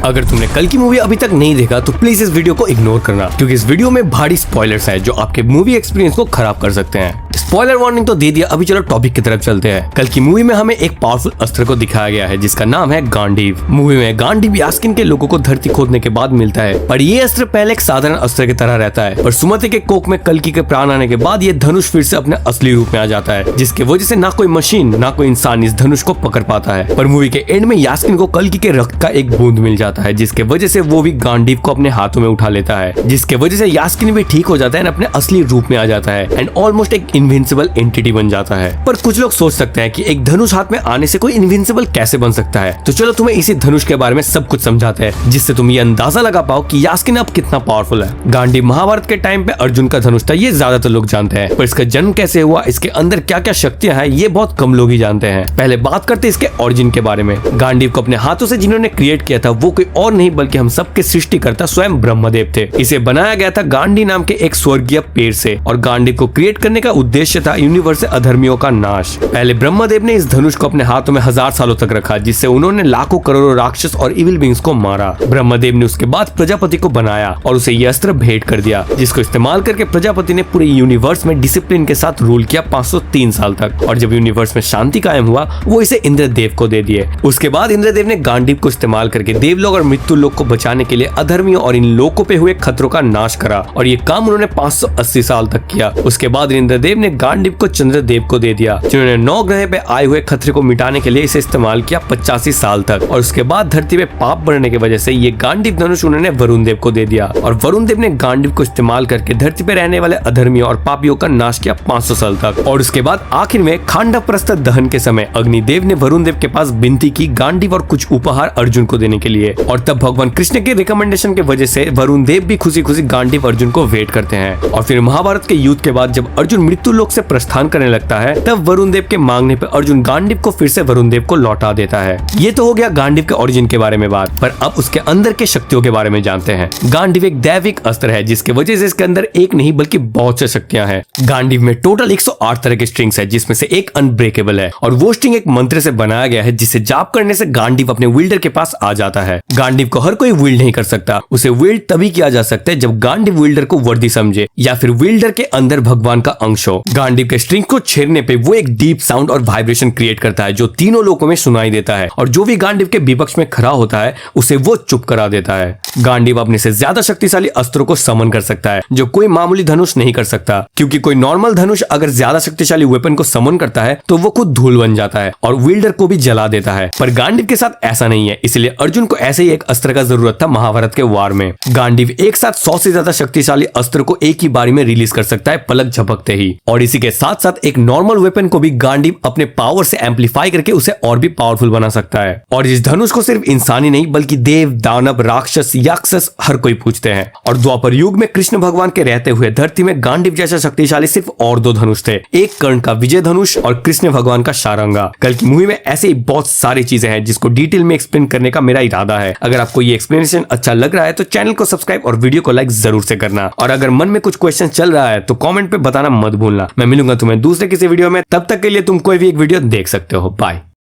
अगर तुमने कल की मूवी अभी तक नहीं देखा तो प्लीज इस वीडियो को इग्नोर करना, क्योंकि इस वीडियो में भारी स्पॉयलर्स हैं जो आपके मूवी एक्सपीरियंस को खराब कर सकते हैं। स्पॉइलर वार्निंग तो दे दिया, अभी चलो टॉपिक की तरफ चलते हैं। कल की मूवी में हमें एक पावरफुल अस्त्र को दिखाया गया है जिसका नाम है गांडीव। मूवी में गांडीव यास्किन के लोगों को धरती खोदने के बाद मिलता है, पर ये अस्त्र पहले एक साधारण अस्त्र की तरह रहता है। पर सुमति के कोख में कल्कि के प्राण आने के बाद ये धनुष फिर से अपने असली रूप में आ जाता है, जिसके वजह से ना कोई मशीन ना कोई इंसान इस धनुष को पकड़ पाता है। पर मूवी के एंड में यास्किन को कल्कि के रक्त का एक बूंद मिल जाता है, जिसके वजह से वो भी गांडीव को अपने हाथों में उठा लेता है, जिसके वजह से यास्किन भी ठीक हो जाता है, अपने असली रूप में आ जाता है एंड ऑलमोस्ट एक इनविंसिबल एंटिटी बन जाता है। पर कुछ लोग सोच सकते हैं कि एक धनुष हाथ में आने से कोई इनविंसिबल कैसे बन सकता है। तो चलो तुम्हें इसी धनुष के बारे में सब कुछ समझाते हैं, जिससे तुम ये अंदाजा लगा पाओ कि यास्किन अब कितना पावरफुल है। गांडीव महाभारत के टाइम पे अर्जुन का धनुष था, ये ज्यादातर लोग जानते हैं, पर इसका जन्म कैसे हुआ, इसके अंदर क्या क्या शक्तियां हैं, ये बहुत कम लोग ही जानते हैं। पहले बात करते हैं इसके ओरिजिन के बारे में। गांडीव को अपने हाथों से जिन्होंने क्रिएट किया था वो कोई और नहीं बल्कि हम सबके सृष्टिकर्ता स्वयं ब्रह्मदेव थे। इसे बनाया गया था गांडी नाम के एक स्वर्गीय पेड़ से, और गांडीव को क्रिएट करने का उद्देश्य था यूनिवर्स से अधर्मियों का नाश। पहले ब्रह्मदेव ने इस धनुष को अपने हाथों में 1000 सालों तक रखा, जिससे उन्होंने लाखों करोड़ों राक्षस और इविल बींग्स को मारा। ब्रह्मदेव ने उसके बाद प्रजापति को बनाया और उसे यह अस्त्र भेंट कर दिया, जिसको इस्तेमाल करके प्रजापति ने पूरे यूनिवर्स में डिसिप्लिन के साथ रूल किया 503 साल तक। और जब यूनिवर्स में शांति कायम हुआ वो इसे इंद्रदेव को दे दिए। उसके बाद इंद्रदेव ने गांडीव को इस्तेमाल करके देवलोक और मृत्यु लोक को बचाने के लिए अधर्मियों और इन लोकों पे हुए खतरों का नाश करा, और ये काम उन्होंने 580 साल तक किया। उसके बाद इंद्रदेव ने गांडीव को चंद्रदेव को दे दिया, जिन्होंने 9 ग्रह पे आए हुए खतरे को मिटाने के लिए इसे इस्तेमाल किया 85 साल तक। और उसके बाद धरती पे पाप बढ़ने की वजह से ये गांडीव धनुष उन्होंने वरुण देव को दे दिया, और वरुण देव ने गांडीव को इस्तेमाल करके धरती पे रहने वाले अधर्मियों और पापियों का नाश किया 500 साल तक। और उसके बाद आखिर में खांडव प्रस्थ दहन के समय अग्निदेव ने वरुण देव के पास विनती की गांडीव और कुछ उपहार अर्जुन को देने के लिए, और तब भगवान कृष्ण के रिकमेंडेशन की वजह से वरुण देव भी खुशी खुशी गांडीव अर्जुन को वेट करते हैं। और फिर महाभारत के युद्ध के बाद जब अर्जुन मृत्यु लोक से प्रस्थान करने लगता है, तब वरुण देव के मांगने पर अर्जुन गांडीव को फिर से वरुण देव को लौटा देता है। ये तो हो गया गांडीव के ओरिजिन के बारे में बात, पर अब उसके अंदर के शक्तियों के बारे में जानते हैं। गांडीव एक दैविक अस्त्र है, जिसके वजह से इसके अंदर एक नहीं बल्कि बहुत से शक्तियां हैं। गांडीव में टोटल 108 तरह के स्ट्रिंग्स है, जिसमें से एक अनब्रेकेबल है, और वो स्ट्रिंग एक मंत्र से बनाया गया है, जिसे जाप करने से गांडीव अपने विल्डर के पास आ जाता है। गांडीव को हर कोई विल्ड नहीं कर सकता, उसे विल्ड तभी किया जा सकता है जब गांडीव विल्डर को वर्दी समझे या फिर विल्डर के अंदर भगवान का अंश हो। गांडीव के स्ट्रिंग को छेड़ने पे वो एक डीप साउंड और वाइब्रेशन क्रिएट करता है, जो तीनों लोगों में सुनाई देता है, और जो भी गांडीव के विपक्ष में खड़ा होता है उसे वो चुप करा देता है। गांडीव अपने से ज्यादा शक्तिशाली अस्त्रों को समन कर सकता है, जो कोई मामूली धनुष नहीं कर सकता, क्योंकि कोई नॉर्मल धनुष अगर ज्यादा शक्तिशाली वेपन को समन करता है तो वो खुद धूल बन जाता है और विल्डर को भी जला देता है। पर गांडीव के साथ ऐसा नहीं है, इसलिए अर्जुन को ऐसे ही एक अस्त्र का जरूरत था महाभारत के वार में। गांडीव एक साथ 100 से ज्यादा शक्तिशाली अस्त्र को एक ही बारी में रिलीज कर सकता है, पलक झपकते ही। और इसी के साथ साथ एक नॉर्मल वेपन को भी गांडीव अपने पावर से एम्पलीफाई करके उसे और भी पावरफुल बना सकता है। और इस धनुष को सिर्फ इंसान ही नहीं बल्कि देव, दानव, राक्षस, यक्षस हर कोई पूजते हैं। और द्वापर युग में कृष्ण भगवान के रहते हुए धरती में गांडीव जैसा शक्तिशाली सिर्फ और 2 धनुष थे, एक कर्ण का विजय धनुष और कृष्ण भगवान का शारंगा। कल की मूवी में ऐसे ही बहुत सारी चीजें हैं जिसको डिटेल में एक्सप्लेन करने का मेरा इरादा है। अगर आपको ये एक्सप्लेनेशन अच्छा लग रहा है तो चैनल को सब्सक्राइब और वीडियो को लाइक जरूर से करना, और अगर मन में कुछ क्वेश्चन चल रहा है तो कमेंट पे बताना मत भूलना। मैं मिलूंगा तुम्हें दूसरे किसी वीडियो में, तब तक के लिए तुम कोई भी एक वीडियो देख सकते हो। बाय।